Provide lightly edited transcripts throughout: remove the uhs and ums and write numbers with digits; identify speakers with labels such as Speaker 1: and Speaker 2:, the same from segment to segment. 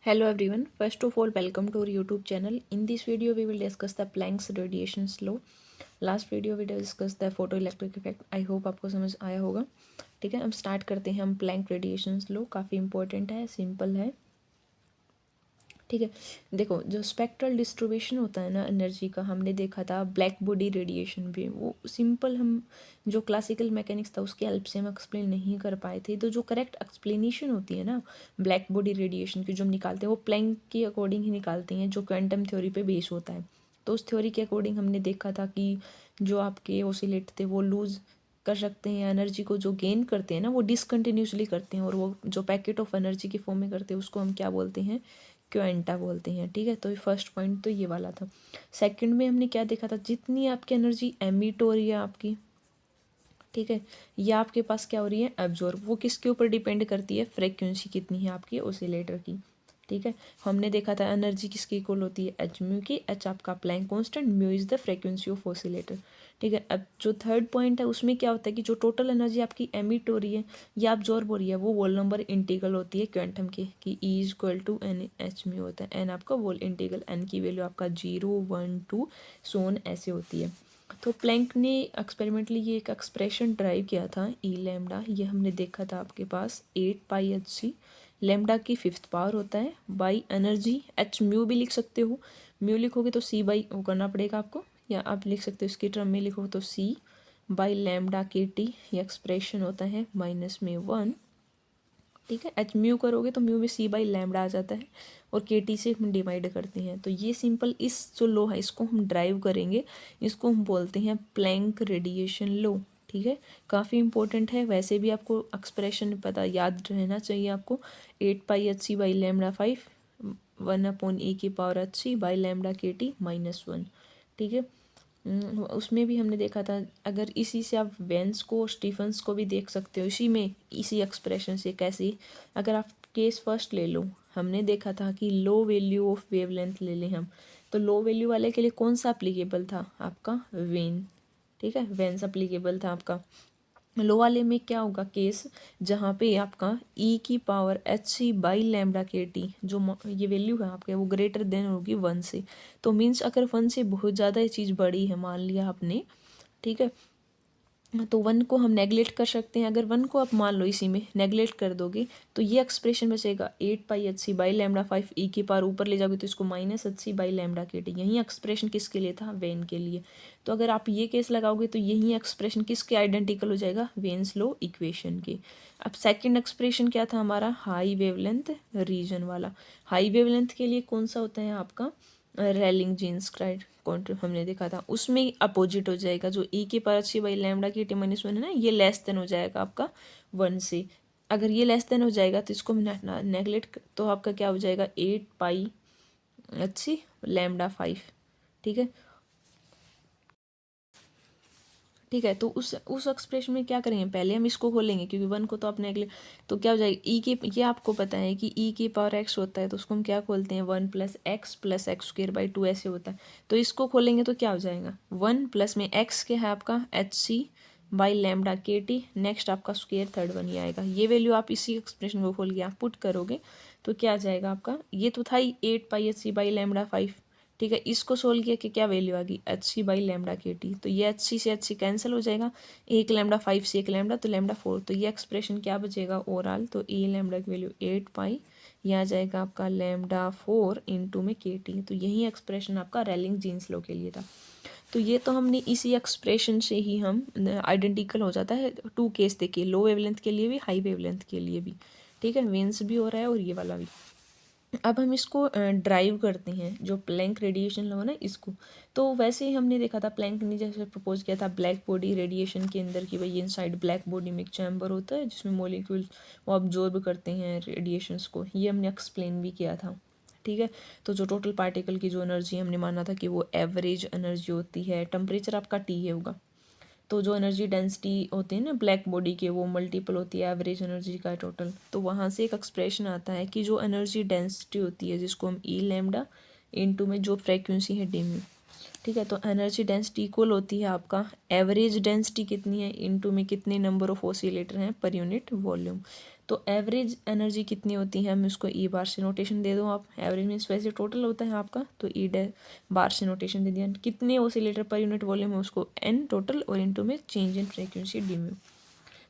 Speaker 1: Hello everyone. First of all, welcome to our YouTube channel. In this video, we will discuss the Planck's radiations law. Last video we discussed the photoelectric effect. I hope आपको समझ आया होगा. ठीक है, अब start करते हैं हम प्लैंक रेडिएशंस लो. काफ़ी इंपॉर्टेंट है, सिंपल है. ठीक है, देखो जो स्पेक्ट्रल डिस्ट्रीब्यूशन होता है ना एनर्जी का, हमने देखा था ब्लैक बॉडी रेडिएशन भी. वो सिंपल हम जो क्लासिकल मैकेनिक्स था उसकी हेल्प से हम एक्सप्लेन नहीं कर पाए थे. तो जो करेक्ट एक्सप्लेनेशन होती है ना ब्लैक बॉडी रेडिएशन की, जो हम निकालते हैं वो प्लैंक के अकॉर्डिंग ही निकालते हैं, जो क्वांटम थ्योरी पे बेस होता है. तो उस थ्योरी के अकॉर्डिंग हमने देखा था कि जो आपके ऑसिलेट थे वो लूज़ कर सकते हैं, एनर्जी को जो गेन करते हैं ना वो डिसकंटिन्यूसली करते हैं, और वो जो पैकेट ऑफ एनर्जी के फॉर्म में करते हैं उसको हम क्या बोलते हैं, क्वांटा बोलते हैं. ठीक है, तो फर्स्ट पॉइंट तो ये वाला था. सेकंड में हमने क्या देखा था, जितनी आपकी एनर्जी एमिट हो रही है आपकी, ठीक है, या आपके पास क्या हो रही है एब्जॉर्ब, वो किसके ऊपर डिपेंड करती है, फ्रीक्वेंसी कितनी है आपकी ऑसिलेटर की. ठीक है, हमने देखा था एनर्जी किसकी इक्वल होती है, एच म्यू की. एच आपका Planck constant, mu is the frequency of oscillator. ठीक है, अब जो थर्ड पॉइंट है उसमें क्या होता है कि जो टोटल एनर्जी आपकी एमिट हो रही है या अब्जॉर्ब हो रही है वो वोल नंबर इंटीग्रल होती है क्वांटम की, कि E is equal to N h mu होता है. एन आपका वोल इंटीग्रल, एन की वैल्यू आपका 0 1 2 सोन ऐसे होती है. तो प्लैंक ने एक्सपेरिमेंटली ये एक एक्सप्रेशन ड्राइव किया था ई लैम्डा. ये हमने देखा था आपके पास 8πhc. लैम्डा की फिफ्थ पावर होता है बाई एनर्जी. एच म्यू भी लिख सकते हो, म्यू लिखोगे तो सी बाई वो करना पड़ेगा आपको, या आप लिख सकते हो इसकी टर्म में लिखो तो सी बाई लैम्डा के टी. ये एक्सप्रेशन होता है -1. ठीक है, एच म्यू करोगे तो म्यू में सी बाई लैम्डा आ जाता है, और के टी से हम डिवाइड करते हैं. तो ये सिंपल इस जो लो है इसको हम ड्राइव करेंगे, इसको हम बोलते हैं प्लैंक रेडिएशन लो. ठीक है, काफ़ी इंपॉर्टेंट है. वैसे भी आपको एक्सप्रेशन पता याद रहना चाहिए आपको. 8πhc by lambda 5 1/e⁻h by lambda k T -1. ठीक है, उसमें भी हमने देखा था. अगर इसी से आप वेंस को स्टीफन्स को भी देख सकते हो इसी में, इसी एक्सप्रेशन से. कैसे, अगर आप केस फर्स्ट ले लो, हमने देखा था कि लो वैल्यू ऑफ वेवलेंथ ले लें हम, तो लो वैल्यू वाले के लिए कौन सा अप्लीकेबल था आपका, वेन. ठीक है, वेंस अप्लीकेबल था आपका. लो वाले में क्या होगा केस, जहाँ पे आपका e⁻h by lambda k T जो ये वैल्यू है आपके वो ग्रेटर देन होगी 1 से. तो मीन्स अगर 1 से बहुत ज़्यादा ये चीज़ बड़ी है मान लिया आपने, ठीक है, तो 1 को हम नेगलेक्ट कर सकते हैं. अगर 1 को आप मान लो इसी में नेगलेक्ट कर दोगे तो ये एक्सप्रेशन बचेगा 8πhc बाई लैम्डा 5 ई की पावर ऊपर ले जाओगे तो इसको -hc by lambda k T. यही एक्सप्रेशन किसके लिए था, वेन के लिए. तो अगर आप ये केस लगाओगे तो यही एक्सप्रेशन किसके आइडेंटिकल हो जाएगा, वेन्स लो इक्वेशन के. अब सेकंड एक्सप्रेशन क्या था हमारा, हाई वेवलेंथ रीजन वाला. हाई वेवलेंथ के लिए कौन सा होता है आपका, रेलिंग जीन्स क्राइड कॉन्ट्र हमने देखा था. उसमें अपोजिट हो जाएगा, जो e⁻h बाई लैम्डा की टी -1 है ना, ये लेस देन हो जाएगा आपका 1 से. अगर ये लेस देन हो जाएगा तो इसको नेगलेक्ट, तो आपका क्या हो जाएगा 8πhc लैम्डा 5. ठीक है, ठीक है, तो उस एक्सप्रेशन में क्या करेंगे, पहले हम इसको खोलेंगे क्योंकि 1 को तो आपने अगले, तो क्या हो जाएगा ई के, ये आपको पता है कि ई की पावर एक्स होता है तो उसको हम क्या खोलते हैं 1 + x+x² ऐसे होता है. तो इसको खोलेंगे तो क्या हो जाएगा 1 प्लस में x के है आपका hc by lambda k T. Next आपका स्क्वेयर थर्ड वन ही आएगा. ये वैल्यू आप इसी एक्सप्रेशन को खोल के आप पुट करोगे तो क्या आ जाएगा आपका, ये तो था ही 8πhc बाई लैम्डा 5. ठीक है, इसको सोल्व किया कि क्या वैल्यू आ गई, hc by lambda k T. तो ये hc से hc कैंसिल हो जाएगा, एक लैम्डा 5 से एक लैम्डा तो लैम्डा 4. तो ये एक्सप्रेशन क्या बचेगा ओवरऑल, तो ए लैम्डा की वैल्यू 8π, यह आ जाएगा आपका लैम्डा 4 इंटू में के टी. तो यही एक्सप्रेशन आपका रेलिंग जीन्स लो के लिए था. तो ये तो हमने इसी एक्सप्रेशन से ही हम आइडेंटिकल हो जाता है. 2 केस देखिए, लो वेवलेंथ के लिए भी हाई वेवलेंथ के लिए भी. ठीक है, वेन्स भी हो रहा है और ये वाला भी. अब हम इसको ड्राइव करते हैं, जो प्लैंक रेडिएशन लो है ना इसको. तो वैसे ही हमने देखा था प्लैंक ने जैसे प्रपोज किया था ब्लैक बॉडी रेडिएशन के अंदर की, भाई इनसाइड ब्लैक बॉडी में एक चैम्बर होता है जिसमें मॉलिक्यूल वो ऑब्जॉर्ब करते हैं रेडिएशंस को. ये हमने एक्सप्लेन भी किया था. ठीक है, तो जो टोटल पार्टिकल की जो एनर्जी हमने माना था कि वो एवरेज एनर्जी होती है, टेम्परेचर आपका टी है होगा. तो जो एनर्जी डेंसिटी होती है ना ब्लैक बॉडी के, वो मल्टीपल होती है एवरेज एनर्जी का टोटल. तो वहाँ से एक एक्सप्रेशन आता है कि जो एनर्जी डेंसिटी होती है जिसको हम ई लैम्डा इंटू में जो फ्रीक्वेंसी है डी म्यू. ठीक है, तो एनर्जी डेंसिटी इक्वल होती है आपका एवरेज डेंसिटी कितनी है इंटू में कितने नंबर ऑफ ऑसिलेटर हैं पर यूनिट वॉल्यूम. तो एवरेज एनर्जी कितनी होती है, हम इसको ई बार से नोटेशन दे दो आप। एवरेज मीन्स वैसे टोटल होता है आपका, तो ई बार से नोटेशन दे दिया। कितने ऑसिलेटर पर यूनिट वॉल्यूम है, उसको एन टोटल और इनटू में change in frequency D mu.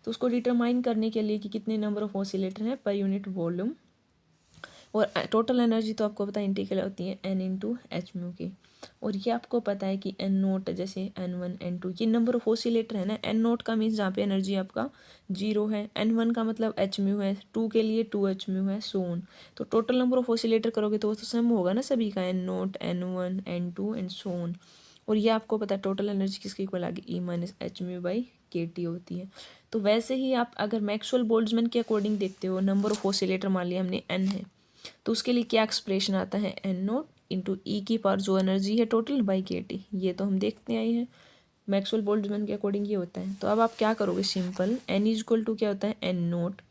Speaker 1: तो उसको डिटरमाइन करने के लिए कि कितने नंबर ऑफ ऑसिलेटर हैं पर यूनिट वॉल्यूम, और टोटल एनर्जी तो आपको पता है इंटीग्रल होती है एन इंटू एच म्यू की। और ये आपको पता है कि एन नोट जैसे एन वन एन टू ये नंबर ऑफ ऑसिलेटर है ना। एन नोट का मीन्स जहाँ पे एनर्जी आपका 0 है, एन वन का मतलब एच म्यू है, 2 के लिए 2 एच म्यू है, सो ऑन। तो टोटल नंबर ऑफ ऑसिलेटर करोगे तो वो तो सम होगा ना सभी का, N naught N one N two and so on. और ये आपको पता है टोटल एनर्जी किसकी इक्वल आ गई, E minus h mu by k T होती है। तो वैसे ही आप अगर मैक्सवेल बोल्ट्जमैन के अकॉर्डिंग देखते हो, नंबर ऑफ ऑसिलेटर मान लिया हमने एन है, तो उसके लिए क्या एक्सप्रेशन आता है, एन नोट इंटू ई की पावर जो एनर्जी है टोटल बाई के टी। ये तो हम देखते आए हैं मैक्सवेल बोल्ट्जमैन के अकॉर्डिंग ये होता है। तो अब आप क्या करोगे, simple N is equal to क्या होता है एन नोट,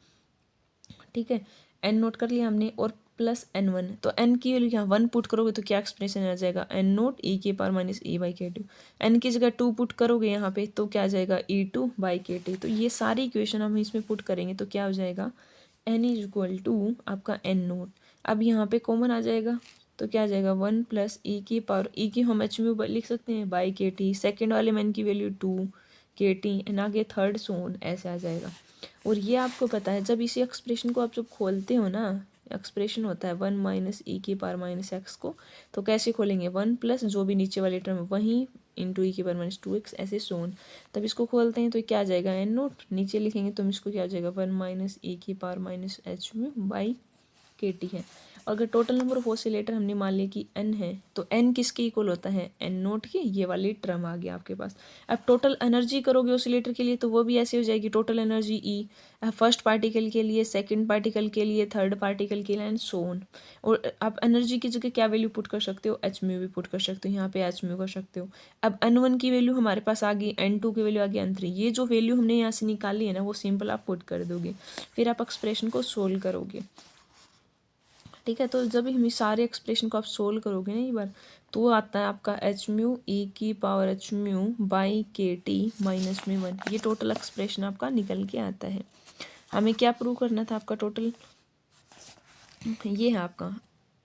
Speaker 1: ठीक है, एन नोट कर लिया हमने, और प्लस एन वन। तो एन की वैल्यू यहाँ 1 पुट करोगे तो क्या एक्सप्रेशन आ जाएगा, एन नोट ई की power minus E by k T. N की जगह 2 पुट करोगे यहाँ पे तो क्या आ जाएगा, ई टू बाई के टी। तो ये सारी इक्वेशन हम इसमें पुट करेंगे तो क्या हो जाएगा, एन इज इक्वल टू आपका एन नोट। अब यहाँ पे कॉमन आ जाएगा तो क्या आ जाएगा, 1 प्लस ई की पावर, ई की हम एच म्यू लिख सकते हैं बाई के टी, सेकेंड वाले में एन की वैल्यू 2 के टी, एंड आगे थर्ड सोन ऐसे आ जाएगा। और ये आपको पता है जब इसी एक्सप्रेशन को आप जब खोलते हो ना, एक्सप्रेशन होता है 1 माइनस ई की पावर माइनस एक्स को, तो कैसे खोलेंगे, 1 प्लस जो भी नीचे वाले टर्म है वहीं इंटू ई की पावर माइनस 2x ऐसे सोन। तब इसको खोलते हैं तो क्या आ जाएगा, एन नोट, नीचे लिखेंगे तो इसको क्या आ जाएगा, 1 माइनस ई की power minus h mu by k T है। और अगर टोटल नंबर ऑफ ऑसिलेटर हमने मान लिया कि n है, तो n किसके इक्वल होता है, n नोट की, ये वाली टर्म आ गया आपके पास। अब टोटल एनर्जी करोगे ऑसिलेटर के लिए तो वो भी ऐसे हो जाएगी, total energy E first particle के लिए, सेकंड पार्टिकल के लिए, थर्ड पार्टिकल के लिए एंड सो ऑन। और आप एनर्जी की जगह क्या वैल्यू पुट कर सकते हो, एच म्यू भी पुट कर सकते हो, यहाँ पे एच म्यू कर सकते हो। अब n1 की वैल्यू हमारे पास आ गई, n2 की वैल्यू आ गई, n3। ये जो वैल्यू हमने यहाँ से निकाली है ना वो सिंपल आप पुट कर दोगे, फिर आप एक्सप्रेशन को सोल्व करोगे, ठीक है। तो जब हम इस सारे एक्सप्रेशन को आप सोल्व करोगे ना एक बार, तो वो आता है आपका एच म्यू ई की power H mu by k T minus में 1। ये टोटल एक्सप्रेशन आपका निकल के आता है। हमें क्या प्रूव करना था, आपका टोटल ये है आपका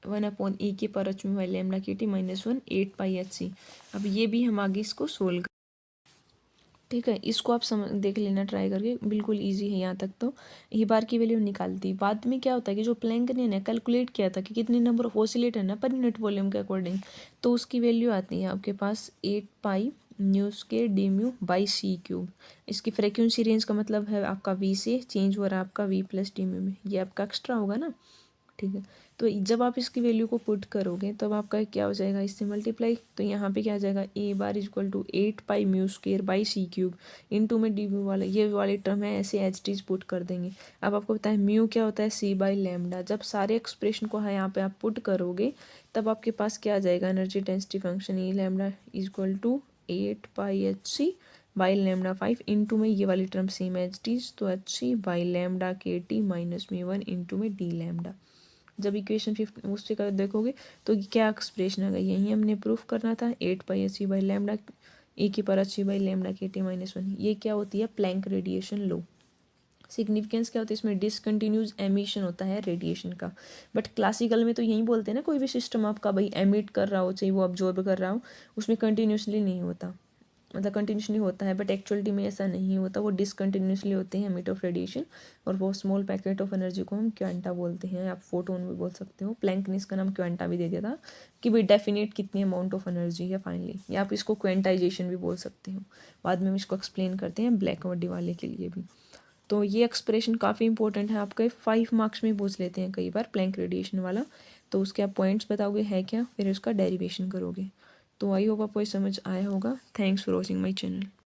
Speaker 1: 1 अपॉन ई की power H mu by lambda k T minus 1 8 pi h सी। अब ये भी हम आगे इसको सोल्व, ठीक है। इसको आप समझ देख लेना ट्राई करके, बिल्कुल इजी है यहाँ तक। तो ये बार की वैल्यू निकालती, बाद में क्या होता है कि जो प्लैंक ने ना कैलकुलेट किया था कि कितने नंबर ऑफ ऑसिलेटर है ना पर यूनिट वॉल्यूम के अकॉर्डिंग, तो उसकी वैल्यू आती है आपके पास 8 पाई न्यूज़ के d mu by C cube. इसकी फ्रिक्वेंसी रेंज का मतलब है आपका वी से चेंज हो रहा है आपका वी प्लस डी म्यू में, ये आपका एक्स्ट्रा होगा ना, ठीक है। तो जब आप इसकी वैल्यू को पुट करोगे तब आपका क्या हो जाएगा, इससे मल्टीप्लाई, तो यहाँ पे क्या आ जाएगा, A bar is equal to 8 pi mu square by C cube into में डी म्यू वाला ये वाली टर्म है, ऐसे एच टीज पुट कर देंगे। अब आपको पता है म्यू क्या होता है, सी बाई लैम्डा। जब सारे एक्सप्रेशन को है यहाँ पे आप पुट करोगे तब आपके पास क्या आ जाएगा, energy density function E lambda is equal to 8 pi h c by lambda 5 into में ये वाली टर्म सेम एच टीज, तो h c by lambda k T minus mu 1 into में डी लैम्डा। जब इक्वेशन 5 उससे कर देखोगे तो क्या एक्सप्रेशन आ गई, यही हमने प्रूफ करना था, 8 pi h c by lambda ए की power C by lambda k T minus 1। ये क्या होती है, प्लैंक रेडिएशन लो। सिग्निफिकेंस क्या होती है इसमें, डिसकंटिन्यूस एमिशन होता है रेडिएशन का। बट क्लासिकल में तो यही बोलते हैं ना, कोई भी सिस्टम आपका भाई एमिट कर रहा हो चाहे वो ऑब्जॉर्ब कर रहा हो, उसमें कंटिन्यूसली नहीं होता, मतलब कंटिन्यूसली होता है, बट एक्चुअलिटी में ऐसा नहीं होता, वो डिसकंटिन्यूसली होते हैं एमिट ऑफ रेडिएशन। और वो स्मॉल पैकेट ऑफ एनर्जी को हम क्वांटा बोलते हैं, आप फोटोन भी बोल सकते हो। प्लैंक ने इसका नाम क्वांटा भी दे दिया था कि भाई डेफिनेट कितनी अमाउंट ऑफ एनर्जी है फाइनली, या आप इसको क्वांटाइजेशन भी बोल सकते हो। बाद में हम इसको एक्सप्लेन करते हैं ब्लैक बॉडी वाले के लिए भी। तो ये एक्सप्रेशन काफ़ी इंपॉर्टेंट है, आपके 5 मार्क्स में पूछ लेते हैं कई बार प्लैंक रेडिएशन वाला। तो उसके आप पॉइंट्स बताओगे है क्या, फिर उसका डेरिवेशन करोगे। तो आई होप आपको समझ आया होगा। Thanks for watching my channel.